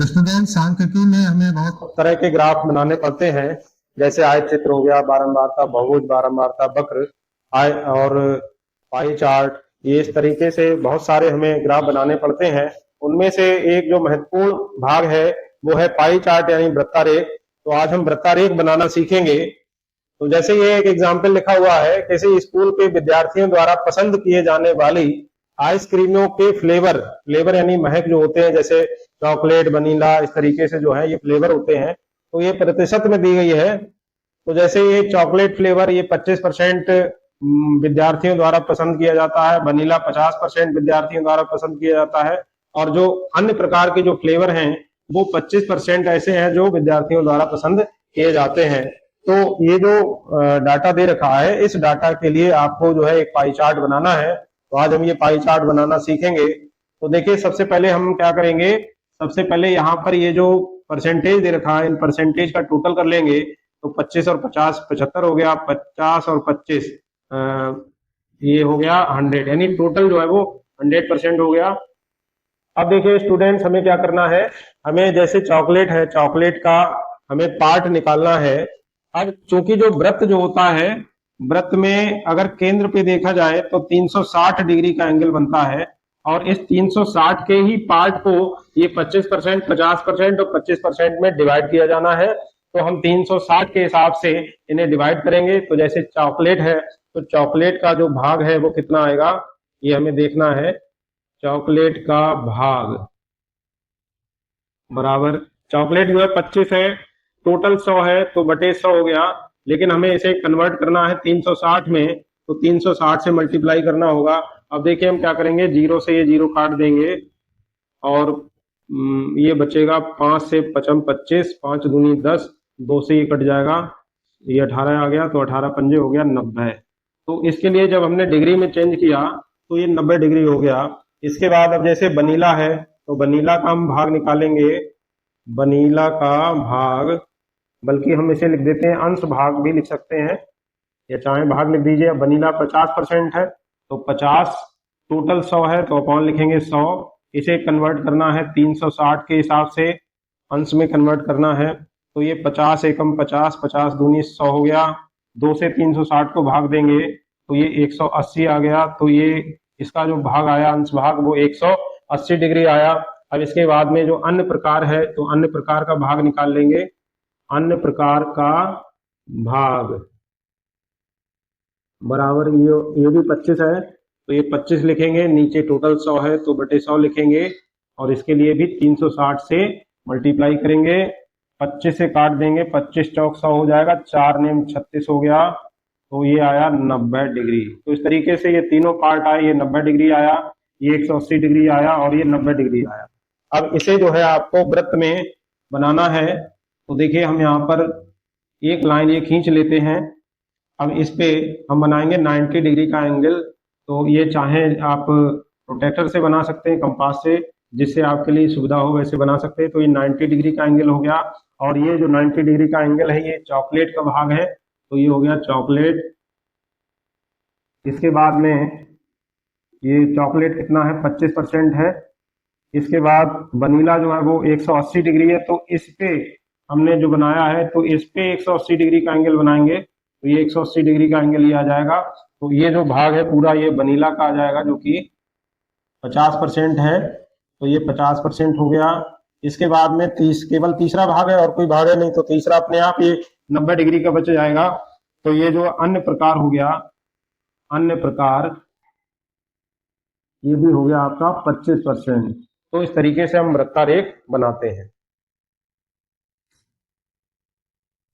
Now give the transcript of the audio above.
तो स्टूडेंट सांख्यिकी में हमें बहुत तरह के ग्राफ बनाने पड़ते हैं, जैसे आयत चित्र हो गया, बारंबारता, बहुभुज, बारंबारता, वक्र, आय और पाई चार्ट। ये इस तरीके से बहुत सारे हमें ग्राफ बनाने पड़ते हैं। उनमें से एक जो महत्वपूर्ण भाग है वो है पाई चार्ट यानी वृत्तारेख। तो आज हम वृत्तारेख बनाना सीखेंगे। तो जैसे ये एक एग्जाम्पल लिखा हुआ है, किसी स्कूल के विद्यार्थियों द्वारा पसंद किए जाने वाली आइसक्रीमों के फ्लेवर, फ्लेवर यानी महक जो होते हैं, जैसे चॉकलेट, वनीला, इस तरीके से जो है ये फ्लेवर होते हैं। तो ये प्रतिशत में दी गई है। तो जैसे ये चॉकलेट फ्लेवर ये 25% विद्यार्थियों द्वारा पसंद किया जाता है, वनीला 50% विद्यार्थियों द्वारा पसंद किया जाता है, और जो अन्य प्रकार के जो फ्लेवर हैं वो 25% ऐसे हैं जो विद्यार्थियों द्वारा पसंद किए जाते हैं। तो ये जो डाटा दे रखा है, इस डाटा के लिए आपको जो है एक पाई चार्ट बनाना है। तो आज हम ये पाई चार्ट बनाना सीखेंगे। तो देखिए, सबसे पहले हम क्या करेंगे, सबसे पहले यहाँ पर ये जो परसेंटेज दे रखा है, इन परसेंटेज का टोटल कर लेंगे। तो 25 और 50 75 हो गया, 50 और 25 ये हो गया 100, यानी टोटल जो है वो 100% हो गया। अब देखिए स्टूडेंट्स, हमें क्या करना है, हमें जैसे चॉकलेट है, चॉकलेट का हमें पार्ट निकालना है। अब चूंकि जो वृत्त जो होता है, वृत्त में अगर केंद्र पे देखा जाए तो 360 डिग्री का एंगल बनता है, और इस 360 के ही पार्ट को ये 25%, 50% और 25% में डिवाइड किया जाना है। तो हम 360 के हिसाब से इन्हें डिवाइड करेंगे। तो जैसे चॉकलेट है, तो चॉकलेट का जो भाग है वो कितना आएगा, ये हमें देखना है। चॉकलेट का भाग बराबर, चॉकलेट जो है 25 है, टोटल 100 है, तो बटे 100 हो गया। लेकिन हमें इसे कन्वर्ट करना है 360 में, तो 360 से मल्टीप्लाई करना होगा। अब देखिए हम क्या करेंगे, जीरो से ये जीरो काट देंगे, और ये बचेगा 5 से 55 25, 5 दूनी 10, 2 से ये कट जाएगा, ये 18 आ गया, तो 18 पंजे हो गया 90। तो इसके लिए जब हमने डिग्री में चेंज किया तो ये 90 डिग्री हो गया। इसके बाद अब जैसे वनीला है, तो वनीला का हम भाग निकालेंगे। वनीला का भाग, बल्कि हम इसे लिख देते हैं, अंश भाग भी लिख सकते हैं, या चाहे भाग लिख दीजिए। वनीला 50% है, तो 50, टोटल 100 है, तो अपॉन लिखेंगे 100। इसे कन्वर्ट करना है 360 के हिसाब से, अंश में कन्वर्ट करना है। तो ये 50 एकम 50, 50 दूनी 100 हो गया। 2 से 360 को भाग देंगे तो ये 180 आ गया। तो ये इसका जो भाग आया, अंश भाग, वो 180 डिग्री आया। अब इसके बाद में जो अन्य प्रकार है, तो अन्य प्रकार का भाग निकाल लेंगे। अन्य प्रकार का भाग बराबर, ये भी 25 है, तो ये 25 लिखेंगे, नीचे टोटल 100 है तो बटे 100 लिखेंगे, और इसके लिए भी 360 से मल्टीप्लाई करेंगे। 25 से काट देंगे, 25 चौक 100 हो जाएगा, 4 नेम 36 हो गया, तो ये आया 90 डिग्री। तो इस तरीके से ये तीनों पार्ट आए, ये 90 डिग्री आया, ये 180 डिग्री आया, और ये 90 डिग्री आया। अब इसे जो है आपको वृत्त में बनाना है। तो देखिए हम यहाँ पर एक लाइन ये खींच लेते हैं। अब इस पे हम बनाएंगे 90 डिग्री का एंगल। तो ये चाहे आप प्रोटेक्टर से बना सकते हैं, कंपास से, जिससे आपके लिए सुविधा हो वैसे बना सकते हैं। तो ये 90 डिग्री का एंगल हो गया, और ये जो 90 डिग्री का एंगल है ये चॉकलेट का भाग है, तो ये हो गया चॉकलेट। इसके बाद में ये चॉकलेट कितना है, 25% है। इसके बाद वनीला जो है वो 180 डिग्री है, तो इस पे हमने जो बनाया है, तो इस पे 180 डिग्री का एंगल बनाएंगे, तो ये 180 डिग्री का एंगल ये आ जाएगा। तो ये जो भाग है पूरा ये वनीला का आ जाएगा, जो कि 50% है, तो ये 50% हो गया। इसके बाद में केवल तीसरा भाग है, और कोई भाग है नहीं, तो तीसरा अपने आप ये 90 डिग्री का बच जाएगा। तो ये जो अन्य प्रकार हो गया, अन्य प्रकार, ये भी हो गया आपका 25%। तो इस तरीके से हम वृत्तारेख बनाते हैं।